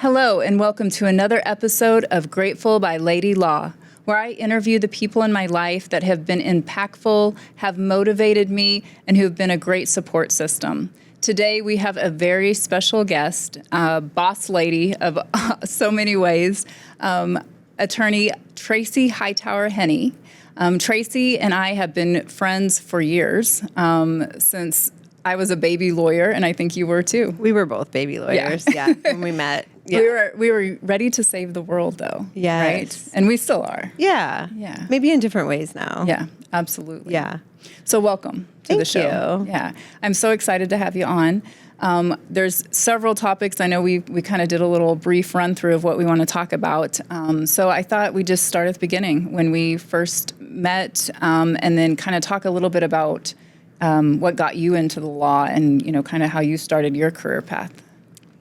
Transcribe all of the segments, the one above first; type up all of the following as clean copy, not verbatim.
Hello, and welcome to another episode of Grateful by Lady Law, where I interview the people in my life that have been impactful, have motivated me, and who have been a great support system. Today, we have a very special guest, boss lady of so many ways, attorney Tracy Hightower-Henne. Tracy and I have been friends for years, since I was a baby lawyer, and I think you were too. We were both baby lawyers, yeah when we met. Yeah. We were ready to save the world, though. Yes. Right? And we still are. Yeah. Yeah. Maybe in different ways now. Yeah, absolutely. Yeah. So welcome to the show. Thank you. Yeah. I'm so excited to have you on. There's several topics. I know we kind of did a little brief run through of what we want to talk about. So I thought we'd just start at the beginning when we first met, and then kind of talk a little bit about what got you into the law and, kind of how you started your career path.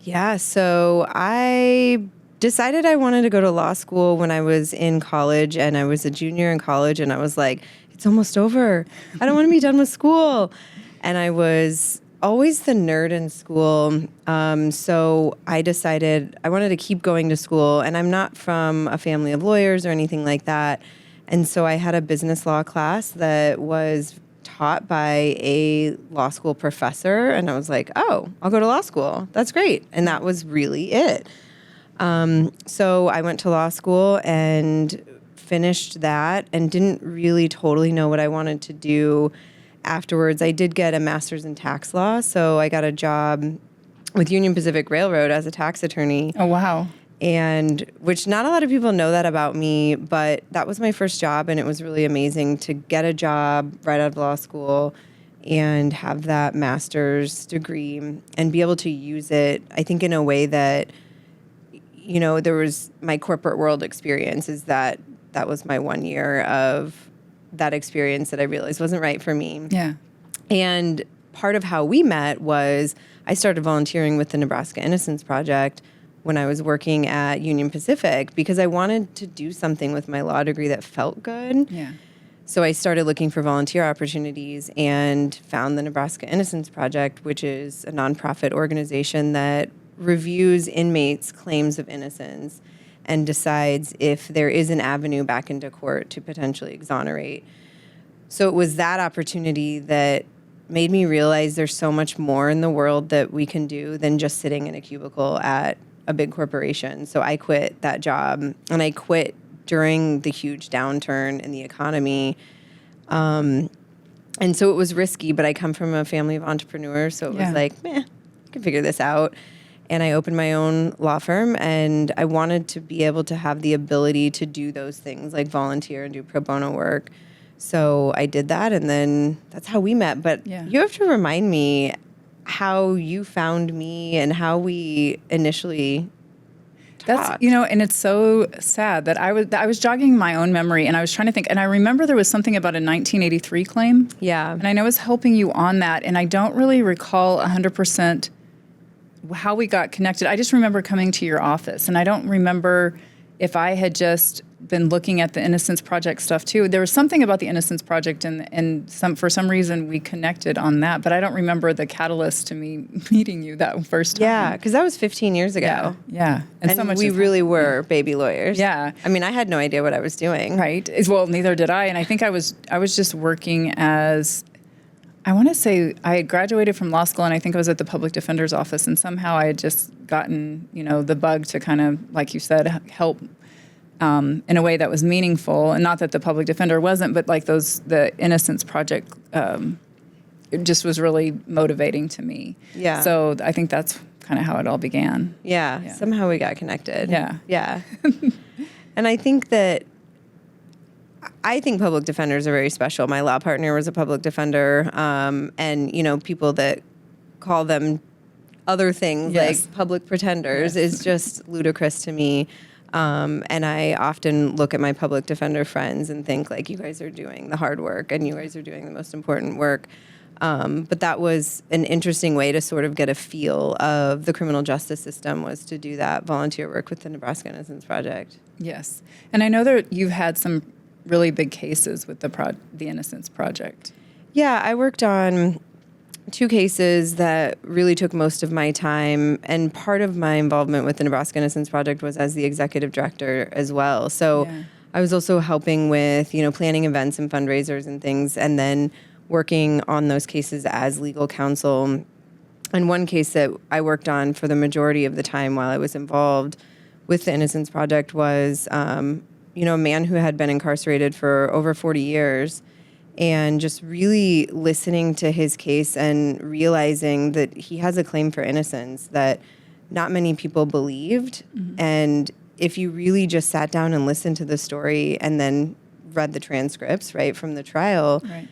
Yeah, so I decided I wanted to go to law school when I was in college, and I was a junior in college, and I was like, it's almost over. I don't want to be done with school. And I was always the nerd in school, so I decided I wanted to keep going to school, and I'm not from a family of lawyers or anything like that. And so I had a business law class that was taught by a law school professor, and I was like, oh, I'll go to law school. That's great. And that was really it. So I went to law school and finished that and didn't really totally know what I wanted to do afterwards. I did get a master's in tax law, so I got a job with Union Pacific Railroad as a tax attorney. Oh, wow. And which not a lot of people know that about me, but that was my first job, and it was really amazing to get a job right out of law school and have that master's degree and be able to use it, I think, in a way that, there was my corporate world experience is that was my 1 year of that experience that I realized wasn't right for me. Yeah. And part of how we met was I started volunteering with the Nebraska Innocence Project when I was working at Union Pacific because I wanted to do something with my law degree that felt good. Yeah. So I started looking for volunteer opportunities and found the Nebraska Innocence Project, which is a nonprofit organization that reviews inmates' claims of innocence and decides if there is an avenue back into court to potentially exonerate. So it was that opportunity that made me realize there's so much more in the world that we can do than just sitting in a cubicle at a big corporation. So I quit that job, and I quit during the huge downturn in the economy. And so it was risky, but I come from a family of entrepreneurs, so it was like, I can figure this out. And I opened my own law firm, and I wanted to be able to have the ability to do those things, like volunteer and do pro bono work. So I did that, and then that's how we met. But you have to remind me how you found me and how we initially talked. That's, and it's so sad that I was jogging my own memory, and I was trying to think, and I remember there was something about a 1983 claim. Yeah. And I know I was helping you on that, and I don't really recall 100% how we got connected. I just remember coming to your office, and I don't remember if I had just been looking at the Innocence Project stuff too. There was something about the Innocence Project, and for some reason we connected on that, but I don't remember the catalyst to me meeting you that first time. Yeah, because that was 15 years ago. Yeah. And so much we really were baby lawyers. Yeah. I mean, I had no idea what I was doing. Right. Well, neither did I. And I think I was just working as, I want to say I had graduated from law school, and I think I was at the public defender's office, and somehow I had just gotten, the bug to kind of, like you said, help in a way that was meaningful. And not that the public defender wasn't, but like the Innocence Project, it just was really motivating to me. Yeah. So I think that's kind of how it all began. Yeah. Somehow we got connected. Yeah. Yeah. And I think public defenders are very special. My law partner was a public defender, and, people that call them other things like public pretenders is just ludicrous to me. And I often look at my public defender friends and think, like, you guys are doing the hard work and you guys are doing the most important work. But that was an interesting way to sort of get a feel of the criminal justice system, was to do that volunteer work with the Nebraska Innocence Project. Yes. And I know that you've had some really big cases with the Innocence Project. Yeah, I worked on two cases that really took most of my time, and part of my involvement with the Nebraska Innocence Project was as the executive director as well. So Yeah. I was also helping with, planning events and fundraisers and things, and then working on those cases as legal counsel. And one case that I worked on for the majority of the time while I was involved with the Innocence Project was, a man who had been incarcerated for over 40 years, and just really listening to his case and realizing that he has a claim for innocence that not many people believed. Mm-hmm. And if you really just sat down and listened to the story and then read the transcripts, right, from the trial, Right.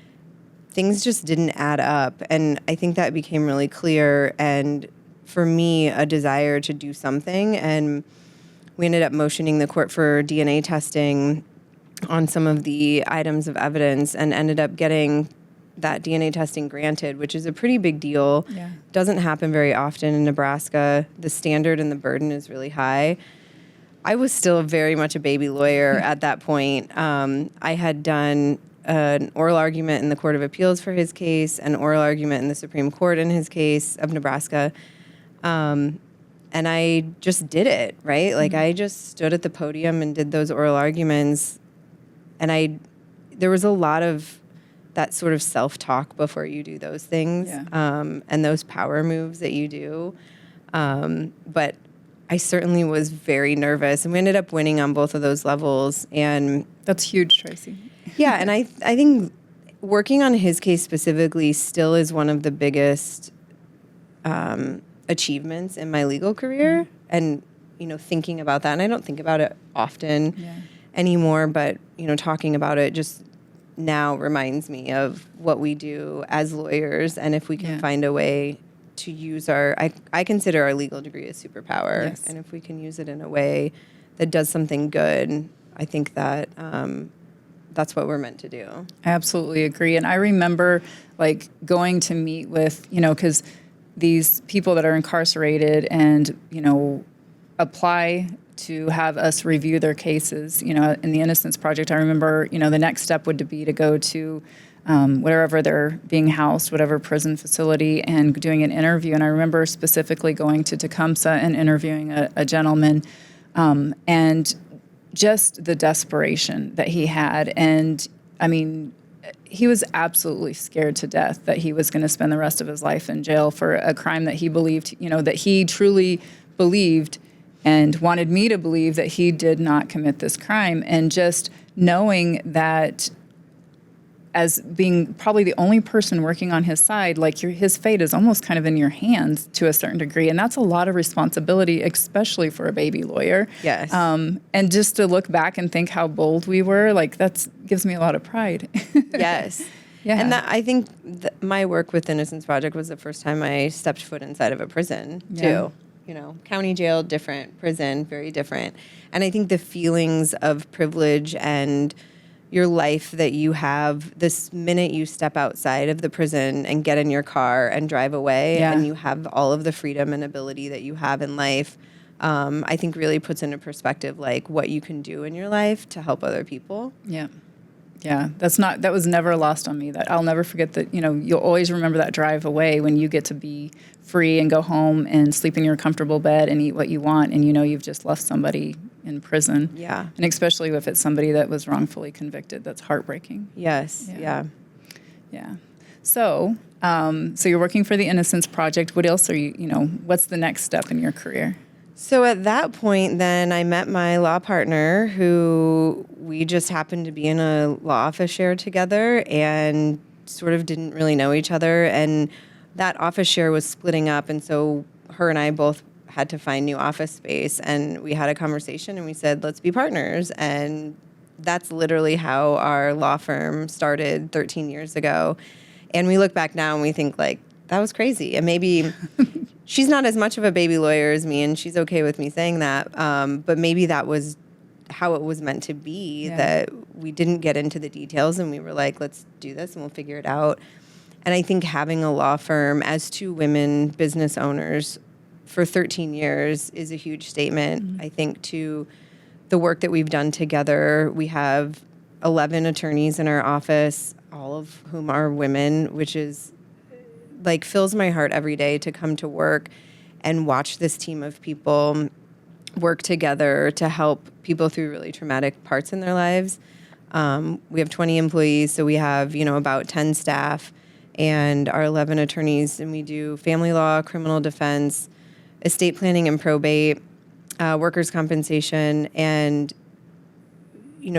things just didn't add up. And I think that became really clear. And for me, a desire to do something. And we ended up motioning the court for DNA testing on some of the items of evidence and ended up getting that DNA testing granted, which is a pretty big deal. Yeah. Doesn't happen very often in Nebraska. The standard and the burden is really high. I was still very much a baby lawyer at that point. I had done an oral argument in the Court of Appeals for his case, an oral argument in the Supreme Court in his case of Nebraska. And I just did it, right? Like, I just stood at the podium and did those oral arguments. And there was a lot of that sort of self-talk before you do those things, and those power moves that you do. But I certainly was very nervous, and we ended up winning on both of those levels. And That's huge, Tracy. yeah, and I think working on his case specifically still is one of the biggest achievements in my legal career. And, thinking about that, and I don't think about it often anymore, but, talking about it just now reminds me of what we do as lawyers, and if we can find a way to use I consider our legal degree a superpower. Yes. And if we can use it in a way that does something good, I think that that's what we're meant to do. I absolutely agree. And I remember going to meet with, because these people that are incarcerated and, apply to have us review their cases, in the Innocence Project. I remember, the next step would be to go to wherever they're being housed, whatever prison facility, and doing an interview. And I remember specifically going to Tecumseh and interviewing a gentleman, and just the desperation that he had. And I mean, he was absolutely scared to death that he was going to spend the rest of his life in jail for a crime that he believed, that he truly believed and wanted me to believe that he did not commit this crime. And just knowing that as being probably the only person working on his side, his fate is almost kind of in your hands to a certain degree. And that's a lot of responsibility, especially for a baby lawyer. Yes. And just to look back and think how bold we were, that gives me a lot of pride. Yes. Yeah. And I think my work with Innocence Project was the first time I stepped foot inside of a prison, too. County jail, different. Prison, very different. And I think the feelings of privilege and your life that you have this minute you step outside of the prison and get in your car and drive away, and you have all of the freedom and ability that you have in life, I think really puts into perspective what you can do in your life to help other people. Yeah. Yeah, that was never lost on me. That I'll never forget that, you'll always remember that drive away when you get to be free and go home and sleep in your comfortable bed and eat what you want, and you've just left somebody in prison. Yeah. And especially if it's somebody that was wrongfully convicted, that's heartbreaking. Yes. Yeah. So, so you're working for the Innocence Project. What else are you, what's the next step in your career? So at that point, then I met my law partner, who we just happened to be in a law office share together and sort of didn't really know each other. And that office share was splitting up. And so her and I both had to find new office space. And we had a conversation and we said, let's be partners. And that's literally how our law firm started 13 years ago. And we look back now and we think that was crazy. And maybe she's not as much of a baby lawyer as me, and she's okay with me saying that. But maybe that was how it was meant to be, that we didn't get into the details and we were like, let's do this and we'll figure it out. And I think having a law firm as two women business owners for 13 years is a huge statement. Mm-hmm. I think to the work that we've done together. We have 11 attorneys in our office, all of whom are women, which is like fills my heart every day to come to work and watch this team of people work together to help people through really traumatic parts in their lives. We have 20 employees, so we have, about 10 staff and our 11 attorneys, and we do family law, criminal defense, estate planning and probate, workers' compensation, and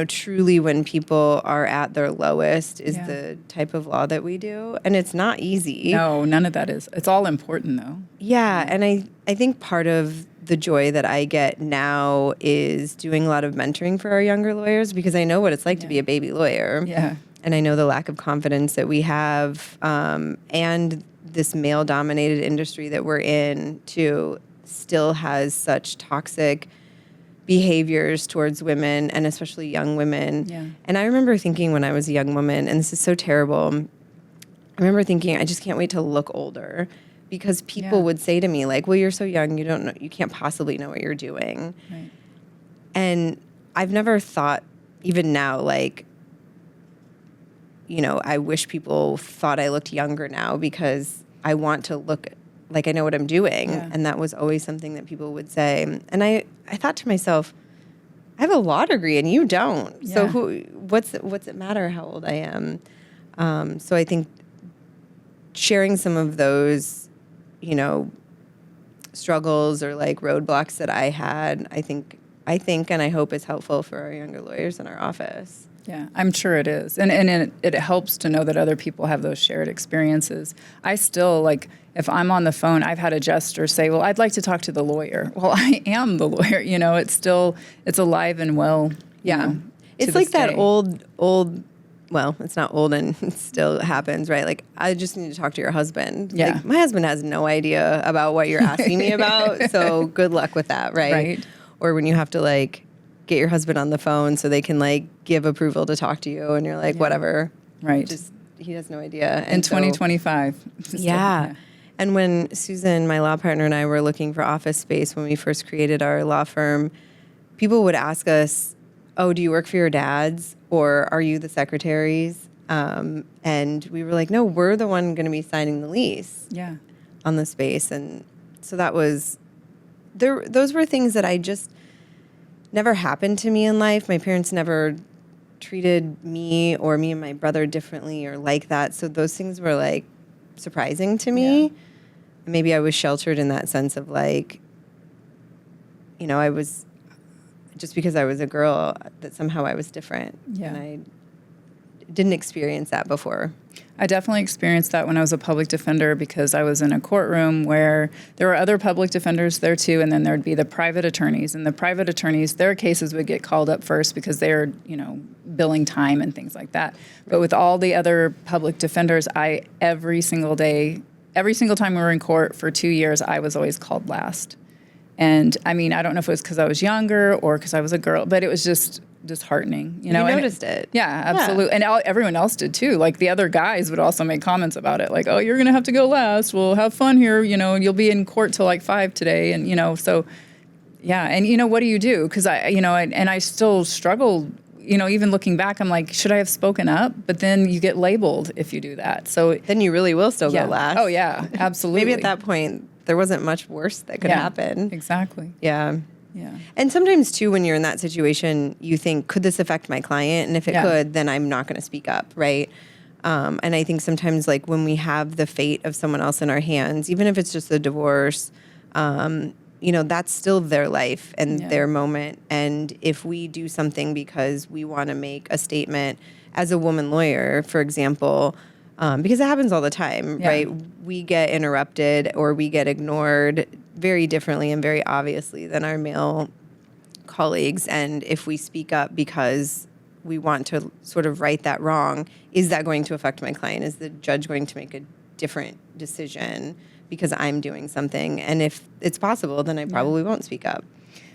truly when people are at their lowest is the type of law that we do. And it's not easy. No, none of that is. It's all important, though. Yeah, and I think part of the joy that I get now is doing a lot of mentoring for our younger lawyers, because I know what it's like to be a baby lawyer. Yeah. And I know the lack of confidence that we have, and this male-dominated industry that we're in, too, still has such toxic behaviors towards women, and especially young women. Yeah. And I remember thinking when I was a young woman, and this is so terrible, I remember thinking, I just can't wait to look older, because people would say to me, like, well, you're so young, you don't know, you can't possibly know what you're doing. Right. And I've never thought, even now, like, I wish people thought I looked younger now, because I want to look like I know what I'm doing. Yeah. And that was always something that people would say. And I thought to myself, I have a law degree and you don't. Yeah. So what's it matter how old I am? So I think sharing some of those, struggles or like roadblocks that I had, I think and I hope is helpful for our younger lawyers in our office. Yeah, I'm sure it is. And it helps to know that other people have those shared experiences. I still, like, if I'm on the phone, I've had a jester say, well, I'd like to talk to the lawyer. Well, I am the lawyer. It's alive and well. Yeah. It's like that old, well, it's not old and it still happens, right? Like, I just need to talk to your husband. Yeah. Like, my husband has no idea about what you're asking me about, so good luck with that, right? Right. Or when you have to, like, get your husband on the phone so they can, like, give approval to talk to you, and you're like, whatever. Right. Just, he has no idea. In 2025. Yeah. And when Susan, my law partner, and I were looking for office space when we first created our law firm, people would ask us, oh, do you work for your dads, or are you the secretaries? And we were like, no, we're the one going to be signing the lease on the space. And so that was, those were things that I just never happened to me in life. My parents never treated me or me and my brother differently or like that. So those things were like surprising to me. Yeah. Maybe I was sheltered in that sense of like, I was, just because I was a girl, that somehow I was different. Yeah. And I didn't experience that before. I definitely experienced that when I was a public defender, because I was in a courtroom where there were other public defenders there too, and then there'd be the private attorneys. And the private attorneys, their cases would get called up first because they're, billing time and things like that. But with all the other public defenders, every single time we were in court for 2 years, I was always called last. And I mean, I don't know if it was because I was younger or because I was a girl, but it was just disheartening. You noticed it. Yeah, absolutely. Yeah. And everyone else did too. Like the other guys would also make comments about it. Like, oh, you're going to have to go last. Well, have fun here. You'll be in court till like 5 today. And, so yeah. And, what do you do? Because I still struggle, even looking back, I'm like, should I have spoken up? But then you get labeled if you do that. So then you really will still go last. Oh, yeah, absolutely. Maybe at that point, there wasn't much worse that could happen. Exactly. Yeah. Yeah. And sometimes, too, when you're in that situation, you think, could this affect my client? And if it could, then I'm not going to speak up, right? And I think sometimes, like, when we have the fate of someone else in our hands, even if it's just a divorce, that's still their life and their moment. And if we do something because we want to make a statement as a woman lawyer, for example, because it happens all the time, right? We get interrupted or we get ignored very differently and very obviously than our male colleagues. And if we speak up because we want to sort of right that wrong, is that going to affect my client? Is the judge going to make a different decision because I'm doing something? And if it's possible, then I probably won't speak up.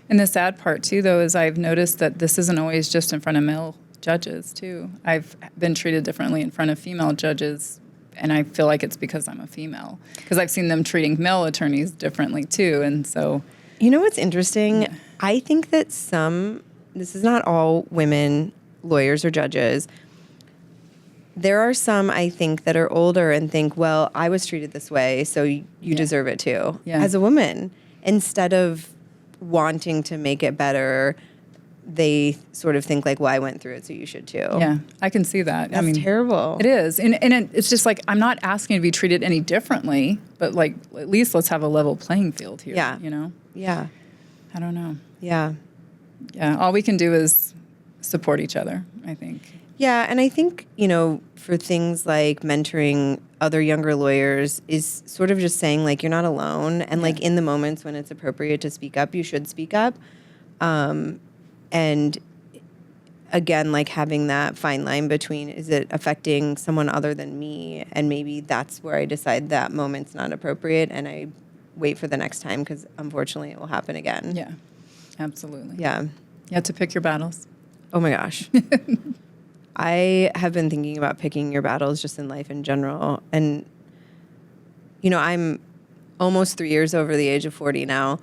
And the sad part, too, though, is I've noticed that this isn't always just in front of male judges, too. I've been treated differently in front of female judges, and I feel like it's because I'm a female. Because I've seen them treating male attorneys differently, too, and so... You know what's interesting? Yeah. I think that this is not all women lawyers or judges, there are some, I think, that are older and think, well, I was treated this way, so you deserve it too. Yeah. As a woman, instead of wanting to make it better, they sort of think like, well, I went through it, so you should too. Yeah, I can see that. That's terrible. It is. And it's just like, I'm not asking to be treated any differently, but like, at least let's have a level playing field here. Yeah. You know? Yeah. I don't know. Yeah. Yeah. All we can do is support each other, I think. Yeah. And I think, for things like mentoring other younger lawyers is sort of just saying like, you're not alone. And like in the moments when it's appropriate to speak up, you should speak up. And again, like having that fine line between, is it affecting someone other than me? And maybe that's where I decide that moment's not appropriate and I wait for the next time, because unfortunately it will happen again. Yeah, absolutely. Yeah. You have to pick your battles. Oh my gosh. I have been thinking about picking your battles just in life in general. And, I'm almost 3 years over the age of 40 now.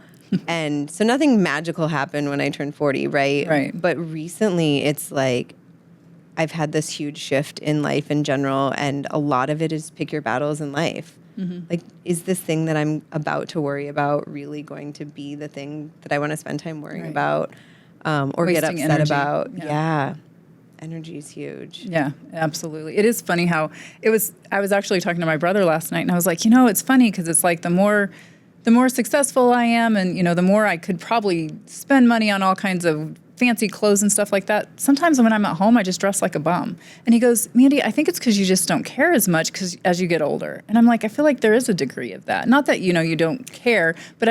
And so nothing magical happened when I turned 40, right? Right. But recently it's like I've had this huge shift in life in general. And a lot of it is pick your battles in life. Mm-hmm. Like, is this thing that I'm about to worry about really going to be the thing that I want to spend time worrying about or get upset energy. about? Yeah. Energy is huge. Yeah, absolutely. It is funny how I was actually talking to my brother last night and I was like, it's funny because it's like the more successful I am and, the more I could probably spend money on all kinds of fancy clothes and stuff like that. Sometimes when I'm at home, I just dress like a bum. And he goes, Mandy, I think it's because you just don't care as much as you get older. And I'm like, I feel like there is a degree of that. Not that, you don't care, but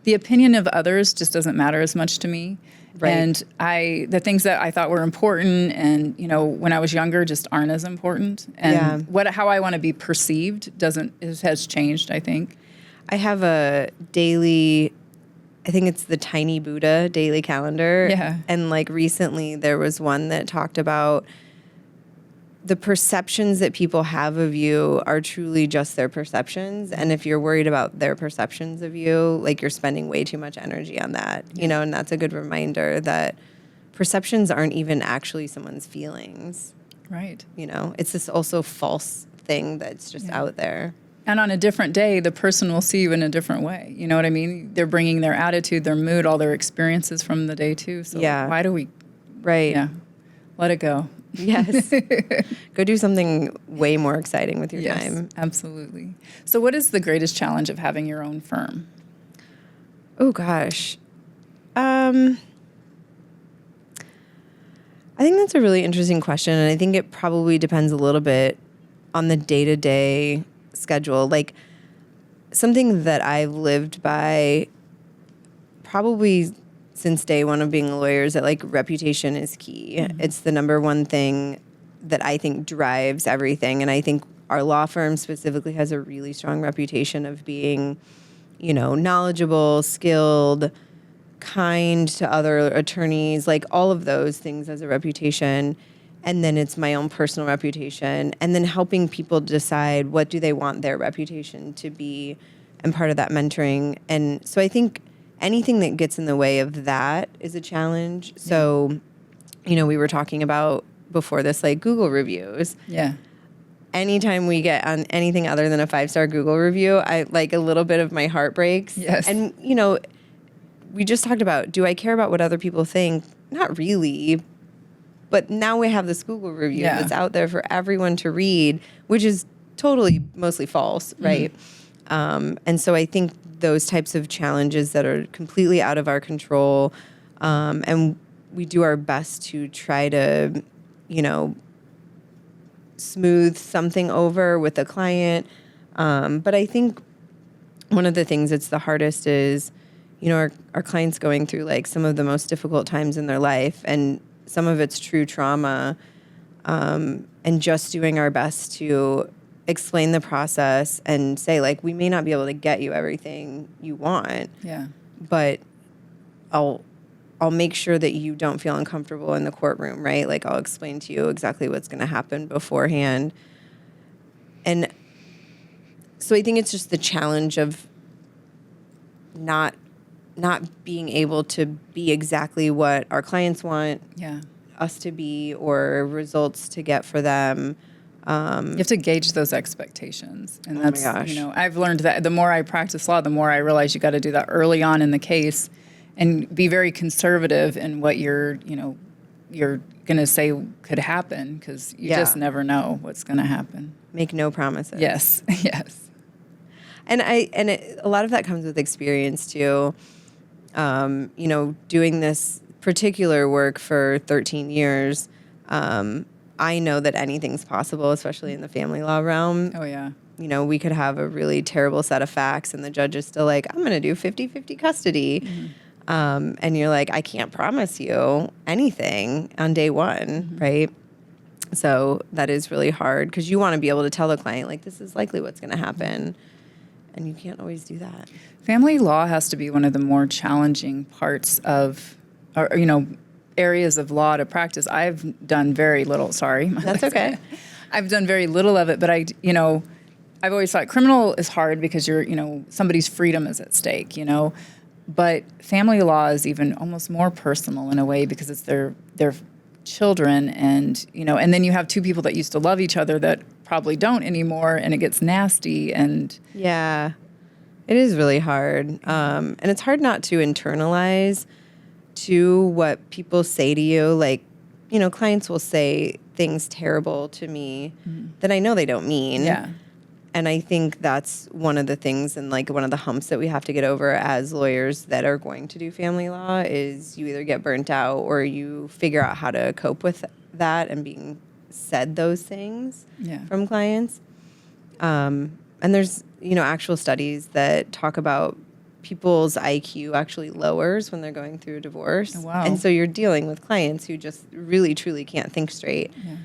the opinion of others just doesn't matter as much to me. Right. And the things that I thought were important and, when I was younger just aren't as important. And how I want to be perceived has changed, I think. I have a daily, I think it's the Tiny Buddha daily calendar. Yeah. And like recently there was one that talked about the perceptions that people have of you are truly just their perceptions. And if you're worried about their perceptions of you, like you're spending way too much energy on that, and that's a good reminder that perceptions aren't even actually someone's feelings. Right. It's this also false thing that's just out there. And on a different day, the person will see you in a different way. You know what I mean? They're bringing their attitude, their mood, all their experiences from the day too. So why do we? Right. Yeah. Let it go. Yes. Go do something way more exciting with your time. Absolutely. So what is the greatest challenge of having your own firm? Oh, gosh. I think that's a really interesting question. And I think it probably depends a little bit on the day-to-day schedule. Like something that I've lived by probably since day one of being a lawyer is that like reputation is key. Mm-hmm. It's the number one thing that I think drives everything. And I think our law firm specifically has a really strong reputation of being, knowledgeable, skilled, kind to other attorneys, like all of those things as a reputation. And then it's my own personal reputation. And then helping people decide what do they want their reputation to be and part of that mentoring. And so I think anything that gets in the way of that is a challenge. So, we were talking about before this, like Google reviews. Yeah. Anytime we get on anything other than a 5-star Google review, I like a little bit of my heart breaks. Yes. And, we just talked about, do I care about what other people think? Not really. But now we have this Google review that's out there for everyone to read, which is totally mostly false, right? Mm-hmm. And so I think those types of challenges that are completely out of our control, and we do our best to try to, smooth something over with a client. But I think one of the things that's the hardest is, our clients going through like some of the most difficult times in their life, and some of it's true trauma, and just doing our best to explain the process and say, like, we may not be able to get you everything you want. Yeah. But I'll make sure that you don't feel uncomfortable in the courtroom, right? Like, I'll explain to you exactly what's going to happen beforehand. And so I think it's just the challenge of not being able to be exactly what our clients want us to be or results to get for them. You have to gauge those expectations. And Oh my that's, gosh. I've learned that the more I practice law, the more I realize you got to do that early on in the case and be very conservative in what you're going to say could happen, because you just never know what's going to happen. Make no promises. Yes, yes. And a lot of that comes with experience too. Doing this particular work for 13 years, I know that anything's possible, especially in the family law realm. Oh, yeah. We could have a really terrible set of facts and the judge is still like, I'm going to do 50-50 custody. And you're like, I can't promise you anything on day one, right? So that is really hard because you want to be able to tell the client, like, this is likely what's going to happen. And you can't always do that. Family law has to be one of the more challenging parts of, areas of law to practice. I've done very little. Sorry. That's okay. I've done very little of it, but I've always thought criminal is hard because somebody's freedom is at stake, But family law is even almost more personal in a way because it's their children, and then you have two people that used to love each other that probably don't anymore, and it gets nasty. And yeah, it is really hard, and it's hard not to internalize to what people say to you. Like, clients will say things terrible to me that I know they don't mean. Yeah. And I think that's one of the things and like one of the humps that we have to get over as lawyers that are going to do family law is you either get burnt out or you figure out how to cope with that and being said those things from clients. And there's, actual studies that talk about people's IQ actually lowers when they're going through a divorce. Oh, wow. And so you're dealing with clients who just really, truly can't think straight. Yeah.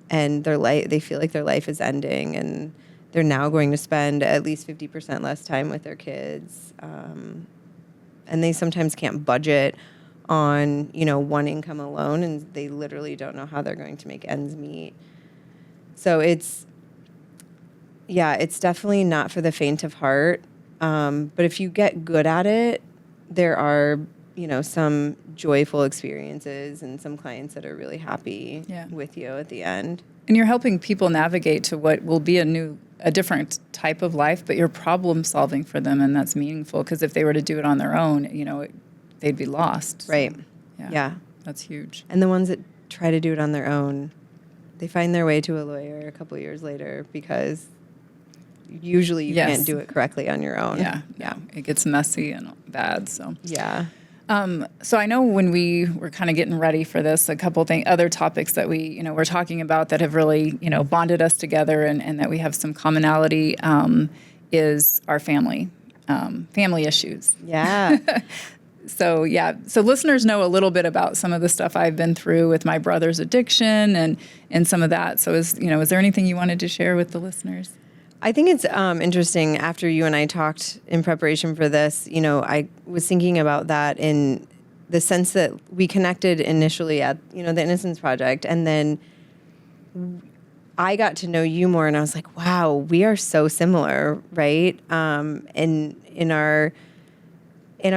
And they feel like their life is ending, and they're now going to spend at least 50% less time with their kids. And they sometimes can't budget on, one income alone, and they literally don't know how they're going to make ends meet. So it's definitely not for the faint of heart. But if you get good at it, there are, some joyful experiences and some clients that are really happy with you at the end. And you're helping people navigate to what will be a different type of life, but you're problem solving for them, and that's meaningful, because if they were to do it on their own, they'd be lost. Right. So, yeah. That's huge. And the ones that try to do it on their own, they find their way to a lawyer a couple years later because usually you can't do it correctly on your own. Yeah. It gets messy and bad. So yeah. So I know when we were kind of getting ready for this, a couple other topics that we, we're talking about that have really, bonded us together and that we have some commonality is our family issues. Yeah. So listeners know a little bit about some of the stuff I've been through with my brother's addiction and some of that. So is there anything you wanted to share with the listeners? I think it's interesting. After you and I talked in preparation for this, I was thinking about that in the sense that we connected initially at, the Innocence Project. And then I got to know you more, and I was like, wow, we are so similar, right? And in our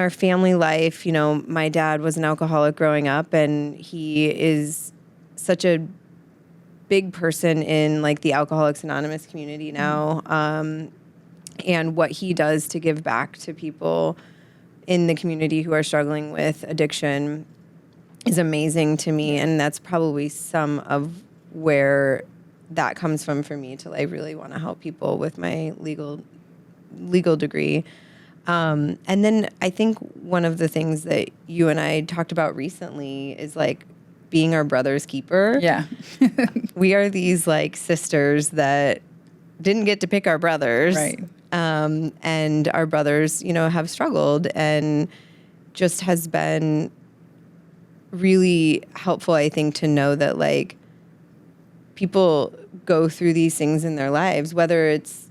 family life, my dad was an alcoholic growing up, and he is such a big person in like the Alcoholics Anonymous community now, and what he does to give back to people in the community who are struggling with addiction is amazing to me, and that's probably some of where that comes from for me to like really want to help people with my legal degree. And then I think one of the things that you and I talked about recently is like being our brother's keeper. Yeah. We are these like sisters that didn't get to pick our brothers. Right. And our brothers, have struggled, and just has been really helpful, I think, to know that like people go through these things in their lives, whether it's,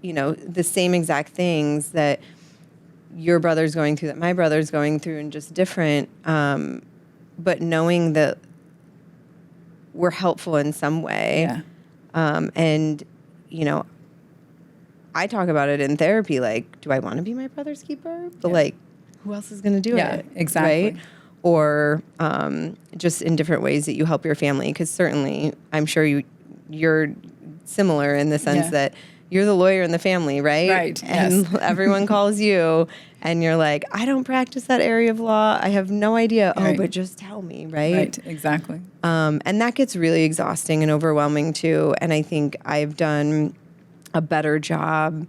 the same exact things that your brother's going through, that my brother's going through, and just different. But knowing that we're helpful in some way. Yeah. And, I talk about it in therapy, like, do I want to be my brother's keeper? But like, who else is going to do it? Yeah, exactly. Right? Or just in different ways that you help your family. Because certainly, I'm sure you're similar in the sense Yeah. that you're the lawyer in the family, right? Right, And yes. everyone calls you and you're like, I don't practice that area of law. I have no idea. Right. Oh, but just tell me, right? Right, exactly. And that gets really exhausting and overwhelming too. And I think I've done a better job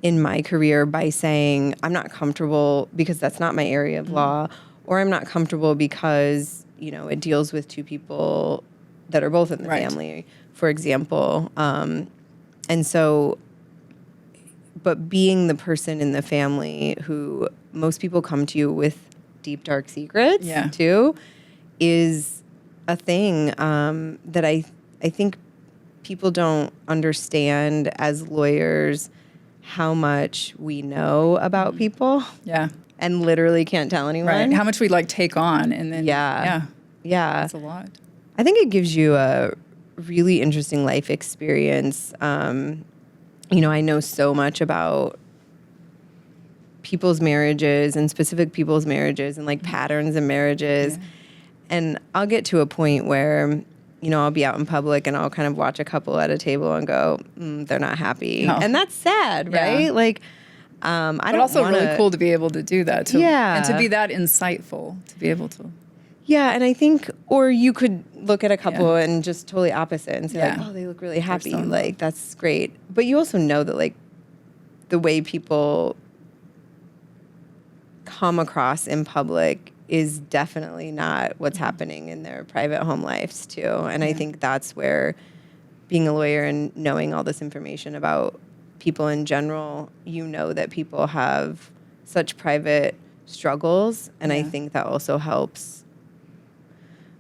in my career by saying I'm not comfortable because that's not my area of law, or I'm not comfortable because, you know, it deals with two people that are both in the Right. family, for example. And so, but being the person in the family who most people come to you with deep, dark secrets Yeah. too is a thing that I think people don't understand as lawyers how much we know about people Yeah. and literally can't tell anyone. Right. How much we like take on and then Yeah. That's a lot. I think it gives you a really interesting life experience. You know, I know so much about people's marriages and specific people's marriages and like patterns in marriages. Yeah. And I'll get to a point where, you know, I'll be out in public and I'll kind of watch a couple at a table and go, they're not happy. No. And that's sad, Yeah. right? Like, But also really cool to be able to do that. And to Yeah. be that insightful, to be able to. Yeah, and I think, or you could look at a couple Yeah. and just totally opposite and say, like, Yeah. oh, they look really happy. so in Like, that's great. But you also know that, like, the way people come across in public is definitely not what's happening in their private home lives, too. And I think that's where being a lawyer and knowing all this information about people in general, you know that people have such private struggles. And I Yeah. think that also helps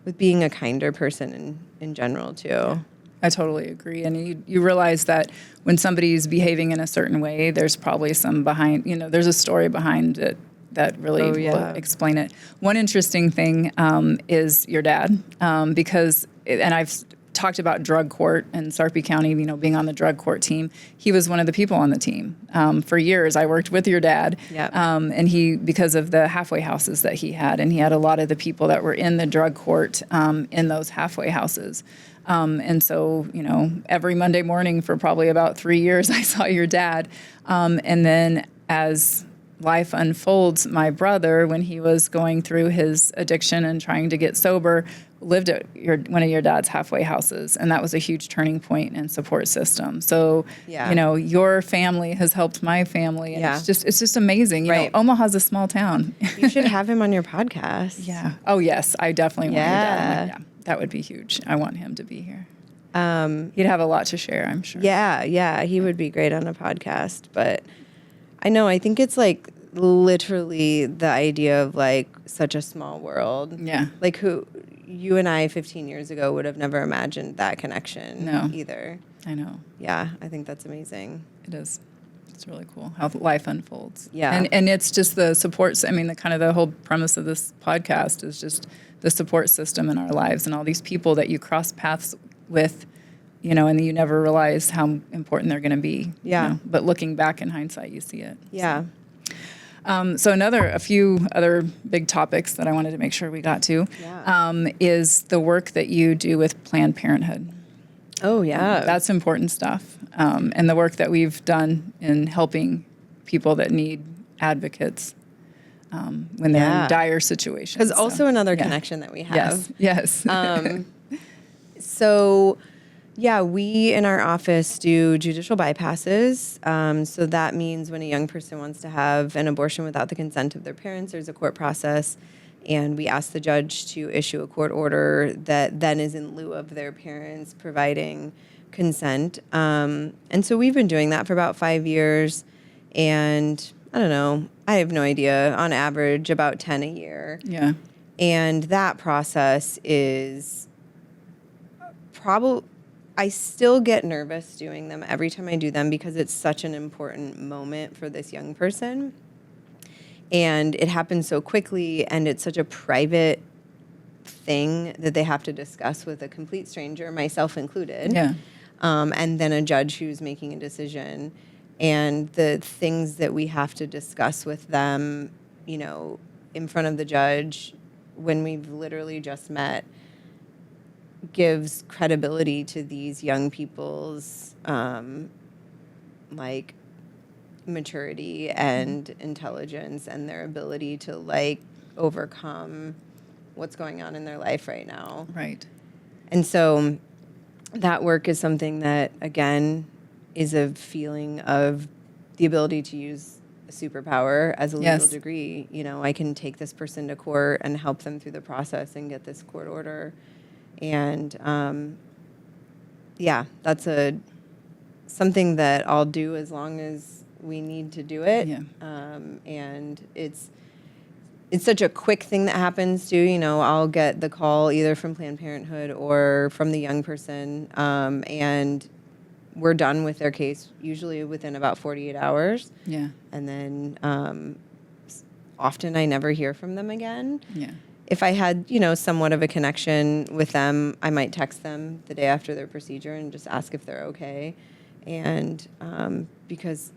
with being a kinder person in general, too. I totally agree. And you realize that when somebody's behaving in a certain way, there's probably some behind, you know, there's a story behind it that really will explain it. One interesting thing is your dad, because, and I've talked about drug court in Sarpy County, you know, being on the drug court team. He was one of the people on the team. For years, I worked with your dad. Yep. And he, because of the halfway houses that he had, and he had a lot of the people that were in the drug court in those halfway houses. And so, you know, every Monday morning for probably about 3 years, I saw your dad. And then as life unfolds, my brother, when he was going through his addiction and trying to get sober, lived at one of your dad's halfway houses. And that was a huge turning point and support system. So, Yeah. you know, your family has helped my family. And Yeah. it's just amazing. You Right. know, Omaha's a small town. You should have him on your podcast. Yeah. Oh, yes. I definitely want your dad. Yeah. Yeah. That would be huge. I want him to be here. He'd have a lot to share, I'm sure. Yeah, he would be great on a podcast. But I know, I think it's like literally the idea of like such a small world. Yeah. Like you and I 15 years ago would have never imagined that connection No. either. I know. Yeah, I think that's amazing. It is. It's really cool how life unfolds. Yeah. And it's just the supports. I mean, the whole premise of this podcast is just the support system in our lives and all these people that you cross paths with, you know, and you never realize how important they're going to be. Yeah. You know? But looking back in hindsight, you see it. Yeah. So a few other big topics that I wanted to make sure we got to is the work that you do with Planned Parenthood. Oh, yeah. That's important stuff. And the work that we've done in helping people that need advocates when they're in dire situations. Because also another yeah. connection that we have. Yes. So, yeah, we in our office do judicial bypasses. So that means when a young person wants to have an abortion without the consent of their parents, there's a court process. And we ask the judge to issue a court order that then is in lieu of their parents providing consent. And so we've been doing that for about 5 years. And I don't know, I have no idea, on average about 10 a year. Yeah. And that process is I still get nervous doing them every time I do them because it's such an important moment for this young person. And it happens so quickly, and it's such a private thing that they have to discuss with a complete stranger, myself included. Yeah. And then a judge who's making a decision. And the things that we have to discuss with them, you know, in front of the judge when we've literally just met, gives credibility to these young people's like maturity and intelligence and their ability to like overcome what's going on in their life right now. Right. And so that work is something that, again, is a feeling of the ability to use a superpower as a legal degree. You know, I can take this person to court and help them through the process and get this court order. And that's something that I'll do as long as we need to do it. Yeah. And it's such a quick thing that happens too. You know, I'll get the call either from Planned Parenthood or from the young person, and we're done with their case usually within about 48 hours. Yeah. And then often I never hear from them again. Yeah. If I had, you know, somewhat of a connection with them, I might text them the day after their procedure and just ask if they're okay. And because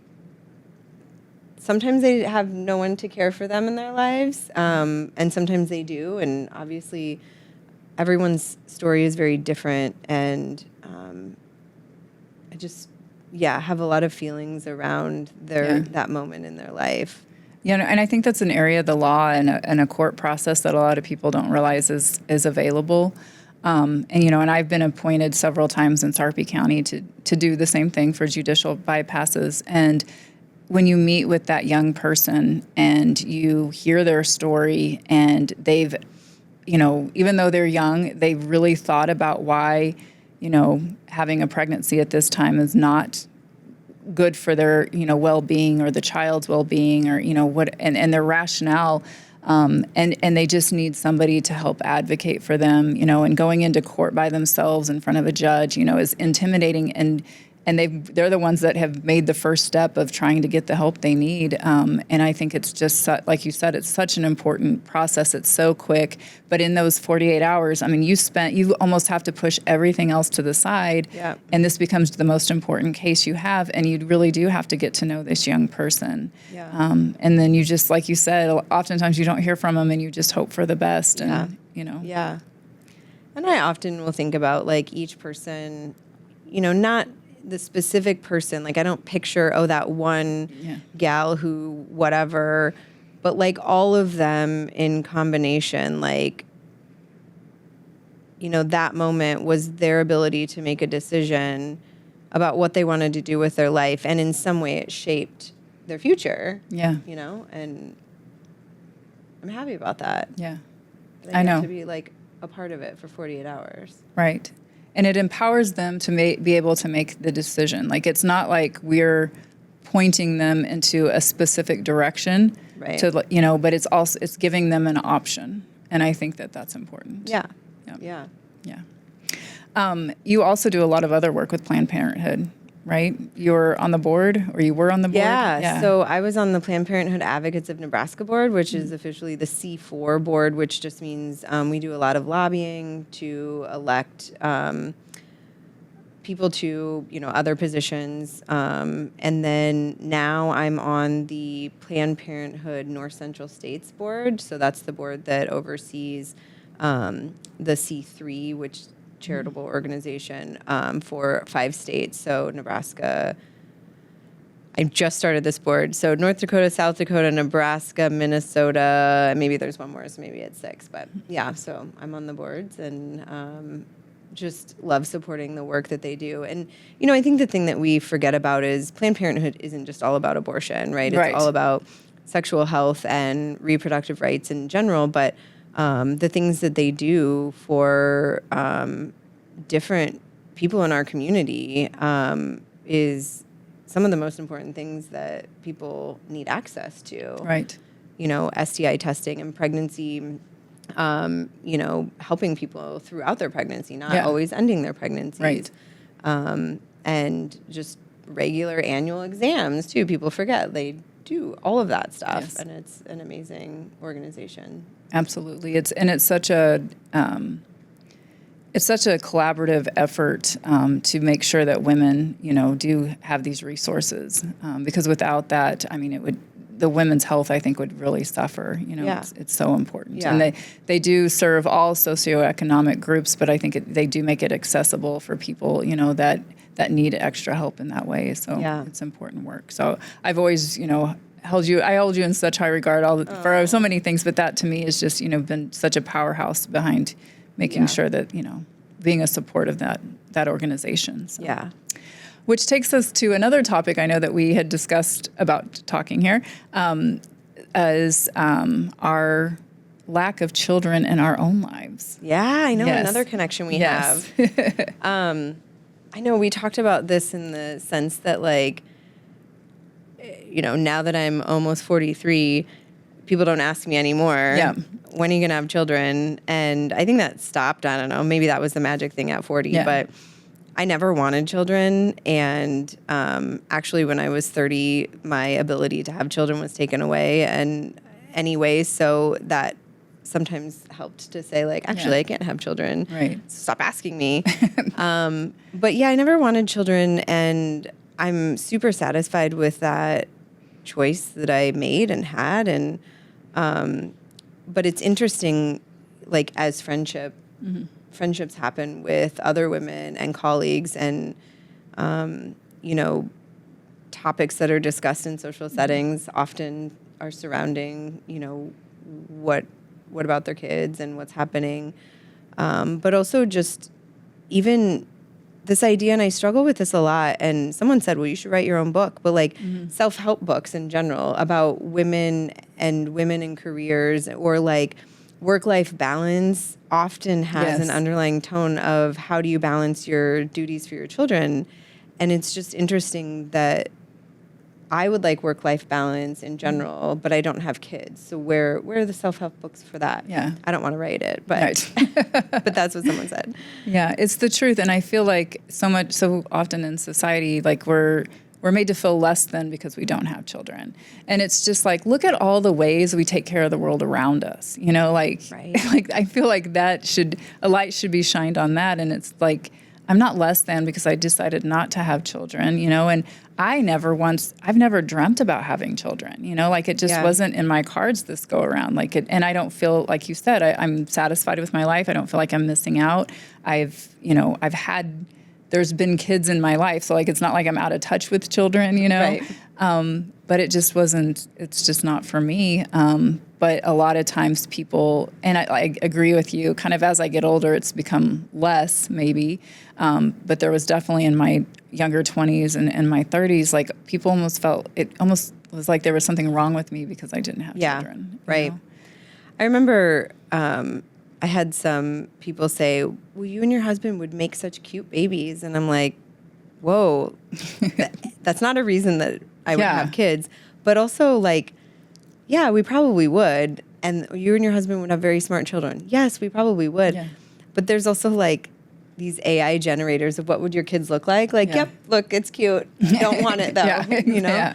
sometimes they have no one to care for them in their lives, and sometimes they do. And obviously, everyone's story is very different. And I just, have a lot of feelings around that moment in their life. Yeah, and I think that's an area of the law and a court process that a lot of people don't realize is available. And I've been appointed several times in Sarpy County to do the same thing for judicial bypasses. And when you meet with that young person and you hear their story and they've, even though they're young, they've really thought about why, having a pregnancy at this time is not good for their, well-being or the child's well-being or, and their rationale. And they just need somebody to help advocate for them, and going into court by themselves in front of a judge, is intimidating. And they're the ones that have made the first step of trying to get the help they need. And I think it's just, like you said, it's such an important process. It's so quick. But in those 48 hours, I mean, you almost have to push everything else to the side. Yeah. And this becomes the most important case you have. And you really do have to get to know this young person. Yeah. And then you just, like you said, oftentimes you don't hear from them and you just hope for the best. And, Yeah. And I often will think about like each person, not the specific person. Like I don't picture, that one gal who whatever, but like all of them in combination, like, that moment was their ability to make a decision about what they wanted to do with their life. And in some way it shaped their future. Yeah. And I'm happy about that. Yeah. I know. To be like a part of it for 48 hours. Right. And it empowers them to be able to make the decision. Like, it's not like we're pointing them into a specific direction, right? But it's giving them an option. And I think that's important. Yeah. Yeah. Yeah. You also do a lot of other work with Planned Parenthood, right? You're on the board, or you were on the board? Yeah. So I was on the Planned Parenthood Advocates of Nebraska board, which is officially the C4 board, which just means we do a lot of lobbying to elect people to, other positions. And then now I'm on the Planned Parenthood North Central States board. So that's the board that oversees the C3, which charitable organization for 5 states. So Nebraska, I just started this board. So North Dakota, South Dakota, Nebraska, Minnesota, maybe there's one more, so maybe it's 6. But yeah, so I'm on the boards and just love supporting the work that they do. And, I think the thing that we forget about is Planned Parenthood isn't just all about abortion, right? It's all about sexual health and reproductive rights in general, but the things that they do for different people in our community is some of the most important things that people need access to. Right. STI testing and pregnancy, helping people throughout their pregnancy, not always ending their pregnancies. Right. And just regular annual exams, too. People forget they do all of that stuff, Yes. and it's an amazing organization. Absolutely. It's such a collaborative effort to make sure that women, do have these resources. Because without that, I mean, the women's health, I think, would really suffer. Yeah. It's so important. Yeah. And they do serve all socioeconomic groups, but I think they do make it accessible for people, that need extra help in that way. So it's important work. So I've always, I hold you in such high regard for so many things, but that to me is just, been such a powerhouse behind making sure that, being a support of that organization. So. Yeah. Which takes us to another topic I know that we had discussed about talking here, is our lack of children in our own lives. Yeah, I know Yes. another connection we Yes. have. I know we talked about this in the sense that, like, now that I'm almost 43, people don't ask me anymore. Yeah. When are you going to have children? And I think that stopped. I don't know. Maybe that was the magic thing at 40. Yeah. But I never wanted children. And actually, when I was 30, my ability to have children was taken away. And anyway, so that sometimes helped to say, like, actually, I can't have children. Right. Stop asking me. But yeah, I never wanted children. And I'm super satisfied with that choice that I made and had. And but it's interesting, like, as friendships happen with other women and colleagues, and topics that are discussed in social settings often are surrounding, what about their kids and what's happening, but also just even this idea, and I struggle with this a lot, and someone said, well, you should write your own book, but like self-help books in general about women in careers, or like work-life balance often has an underlying tone of how do you balance your duties for your children. And it's just interesting that I would like work-life balance in general, but I don't have kids. So where are the self-help books for that? Yeah. I don't want to write it, but Right. but that's what someone said. Yeah, it's the truth. And I feel like so often in society, like we're made to feel less than because we don't have children. And it's just like, look at all the ways we take care of the world around us. Right. Like I feel like a light should be shined on that. And it's like, I'm not less than because I decided not to have children, and I've never dreamt about having children, like it just wasn't in my cards this go around. And I don't feel, like you said, I'm satisfied with my life. I don't feel like I'm missing out. There's been kids in my life, so like it's not like I'm out of touch with children, Right. But it's just not for me. But a lot of times people, and I agree with you, kind of as I get older, it's become less maybe. But there was definitely in my younger 20s and my 30s, like people almost was like there was something wrong with me because I didn't have children. Right. I remember I had some people say, well, you and your husband would make such cute babies. And I'm like, whoa, that's not a reason that I would have kids. But also, like, yeah, we probably would. And you and your husband would have very smart children. Yes, we probably would. Yeah. But there's also, like, these AI generators of what would your kids look like. Like, yep, look, it's cute. You don't want it, though, Yeah.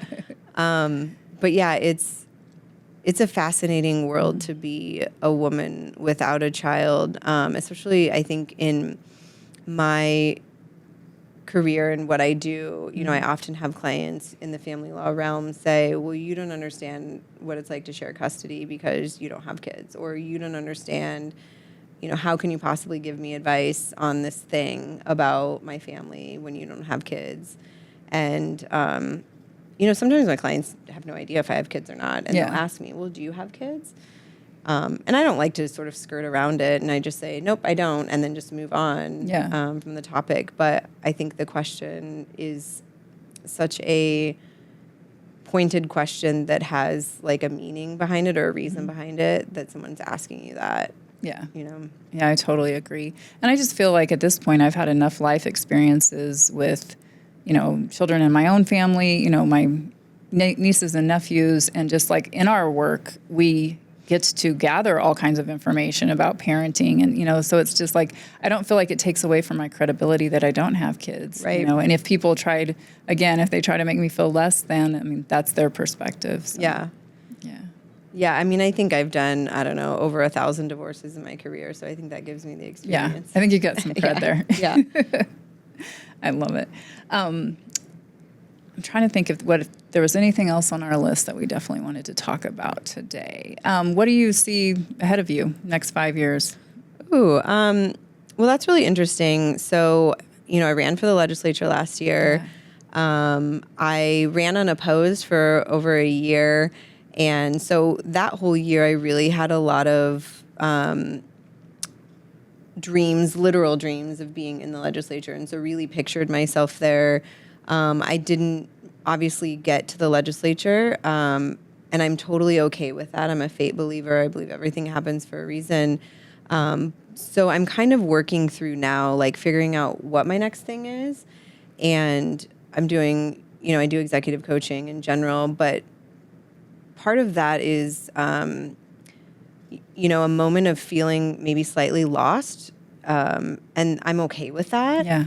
But, yeah, it's a fascinating world to be a woman without a child, especially, I think, in my career and what I do. I often have clients in the family law realm say, well, you don't understand what it's like to share custody because you don't have kids, or you don't understand, how can you possibly give me advice on this thing about my family when you don't have kids? And, sometimes my clients have no idea if I have kids or not, and they'll ask me, well, do you have kids? And I don't like to sort of skirt around it, and I just say, nope, I don't, and then just move on from the topic. But I think the question is such a pointed question that has, like, a meaning behind it or a reason behind it, that someone's asking you that. Yeah. Yeah, I totally agree. And I just feel like at this point I've had enough life experiences with children in my own family, my nieces and nephews, and just like in our work, we get to gather all kinds of information about parenting. And, so it's just like, I don't feel like it takes away from my credibility that I don't have kids. Right. And if people if they try to make me feel less than, that's their perspective. So. Yeah. Yeah, I mean, I think I've done, I don't know, over 1,000 divorces in my career, so I think that gives me the experience. Yeah, I think you got some cred there. Yeah. I love it. I'm trying to think if there was anything else on our list that we definitely wanted to talk about today. What do you see ahead of you next 5 years? Ooh, well, that's really interesting. So, I ran for the legislature last year. I ran unopposed for over a year. And so that whole year, I really had a lot of literal dreams of being in the legislature. And so really pictured myself there. I didn't obviously get to the legislature, and I'm totally okay with that. I'm a fate believer. I believe everything happens for a reason. So I'm kind of working through now, like figuring out what my next thing is. And I'm doing, I do executive coaching in general, but part of that is, a moment of feeling maybe slightly lost. And I'm okay with that. Yeah.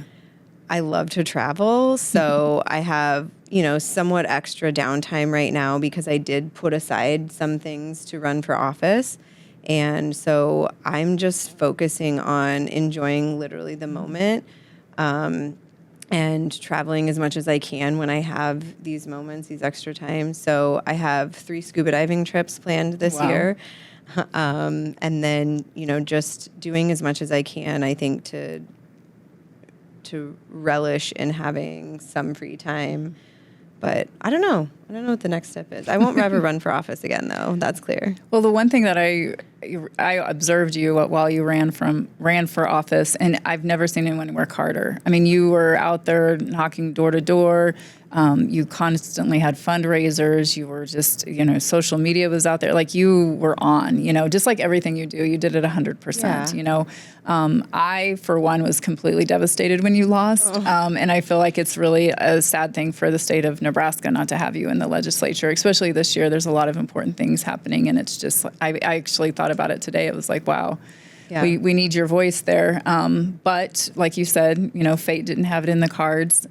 I love to travel, so I have, somewhat extra downtime right now because I did put aside some things to run for office. And so I'm just focusing on enjoying literally the moment, and traveling as much as I can when I have these moments, these extra times. So I have 3 scuba diving trips planned this year. And then, just doing as much as I can, I think, to relish in having some free time. But I don't know. I don't know what the next step is. I won't ever run for office again, though. That's clear. Well, the one thing that I observed you while you ran for office, and I've never seen anyone work harder. I mean, you were out there knocking door to door. You constantly had fundraisers. You were just, social media was out there. Like you were on, just like everything you do, you did it 100%. Yeah. I, for one, was completely devastated when you lost. And I feel like it's really a sad thing for the state of Nebraska not to have you in the legislature, especially this year. There's a lot of important things happening. And it's just, I actually thought about it today. It was like, wow. Yeah. We need your voice there. But like you said, fate didn't have it in the cards.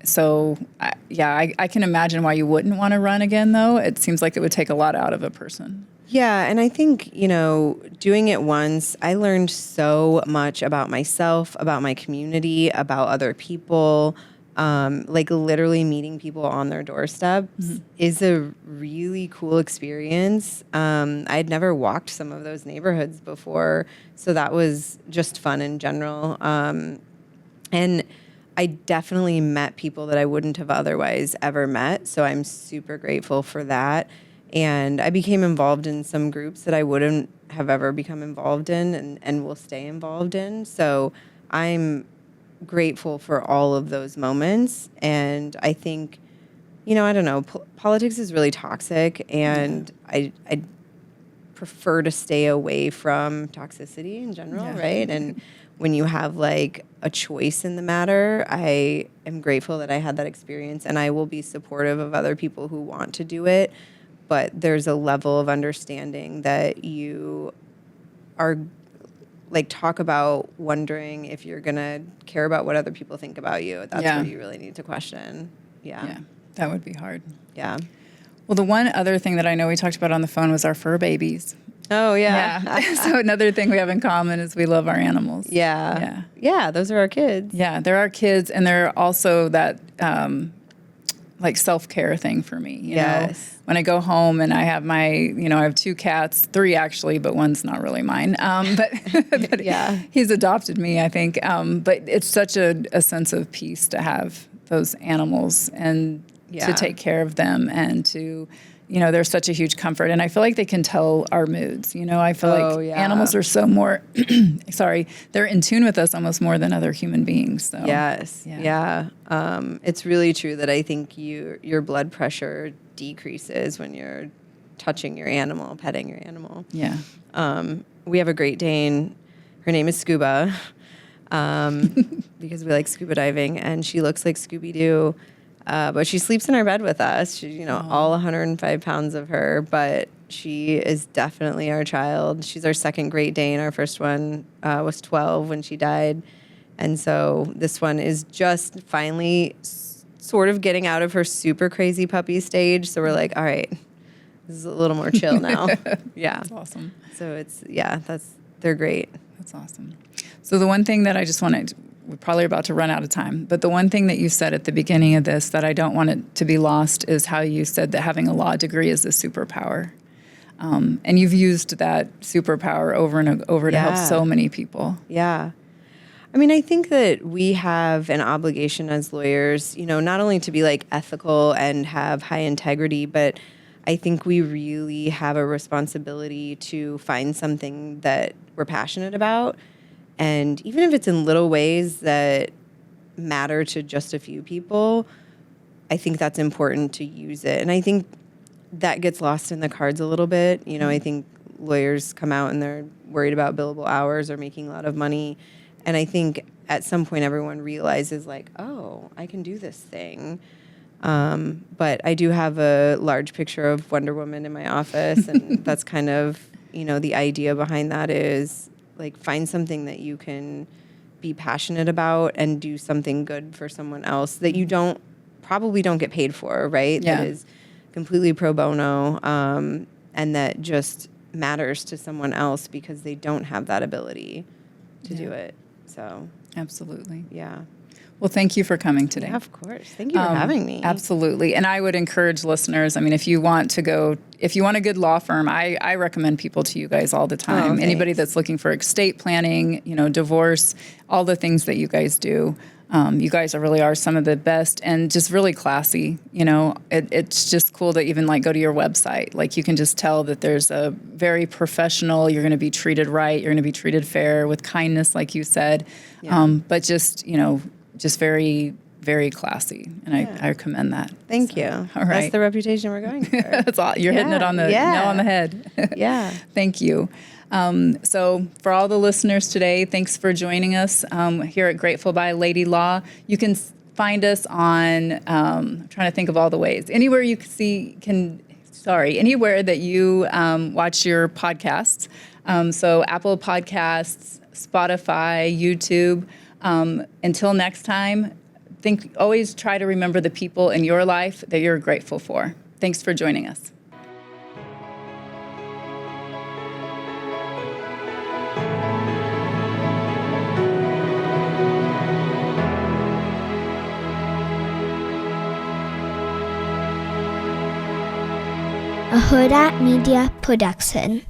So, I can imagine why you wouldn't want to run again, though. It seems like it would take a lot out of a person. Yeah, and I think, doing it once, I learned so much about myself, about my community, about other people. Like literally meeting people on their doorsteps is a really cool experience. I'd never walked some of those neighborhoods before, so that was just fun in general. And I definitely met people that I wouldn't have otherwise ever met, so I'm super grateful for that. And I became involved in some groups that I wouldn't have ever become involved in and will stay involved in. So I'm grateful for all of those moments. And I think, I don't know, politics is really toxic, and I prefer to stay away from toxicity in general, right? And when you have like a choice in the matter, I am grateful that I had that experience, and I will be supportive of other people who want to do it. But there's a level of understanding that you are like talk about wondering if you're going to care about what other people think about you. That's where you really need to question. Yeah, that would be hard. Yeah. Well, the one other thing that I know we talked about on the phone was our fur babies. Oh, yeah. So another thing we have in common is we love our animals. Yeah. Yeah, those are our kids. Yeah, they're our kids, and they're also that like self-care thing for me. You know, when I go home and I have my, I have 2 cats, 3 actually, but one's not really mine. But he's adopted me, I think. But it's such a sense of peace to have those animals and to take care of them and to, they're such a huge comfort. And I feel like they can tell our moods. I feel like animals are so more, they're in tune with us almost more than other human beings. So. Yes. Yeah. It's really true that I think your blood pressure decreases when you're touching your animal, petting your animal. Yeah. We have a Great Dane. Her name is Scuba, because we like scuba diving, and she looks like Scooby-Doo. But she sleeps in our bed with us. She, all 105 pounds of her, but she is definitely our child. She's our second Great Dane. Our first one was 12 when she died. And so this one is just finally sort of getting out of her super crazy puppy stage. So we're like, all right, this is a little more chill now. Yeah. That's awesome. So they're great. That's awesome. So the one thing that I just want to we're probably about to run out of time. But the one thing that you said at the beginning of this that I don't want it to be lost is how you said that having a law degree is a superpower. And you've used that superpower over and over to help so many people. Yeah. I mean, I think that we have an obligation as lawyers, not only to be like ethical and have high integrity, but I think we really have a responsibility to find something that we're passionate about. And even if it's in little ways that matter to just a few people, I think that's important to use it. And I think that gets lost in the cards a little bit. I think lawyers come out and they're worried about billable hours or making a lot of money. And I think at some point everyone realizes like, oh, I can do this thing. But I do have a large picture of Wonder Woman in my office. And that's kind of, the idea behind that is like find something that you can be passionate about and do something good for someone else that you probably don't get paid for, right? Yeah. That is completely pro bono and that just matters to someone else because they don't have that ability to do it. So absolutely. Yeah. Well, thank you for coming today. Yeah, of course. Thank you for having me. Absolutely. And I would encourage listeners, if you want a good law firm, I recommend people to you guys all the time. Anybody that's looking for estate planning, divorce, all the things that you guys do. You guys really are some of the best and just really classy. It's just cool to even go to your website. Like you can just tell that there's a very professional, you're going to be treated right. You're going to be treated fair with kindness, like you said. Yeah. But just very, very classy. And I commend that. Thank you. All right. That's the reputation we're going for. That's all. You're hitting it on the nail on the head. Yeah. Thank you. So for all the listeners today, thanks for joining us here at Grateful by Lady Law. You can find us on, I'm trying to think of all the ways, anywhere you anywhere that you watch your podcasts. So Apple Podcasts, Spotify, YouTube. Until next time, always try to remember the people in your life that you're grateful for. Thanks for joining us. A Huda Media Production.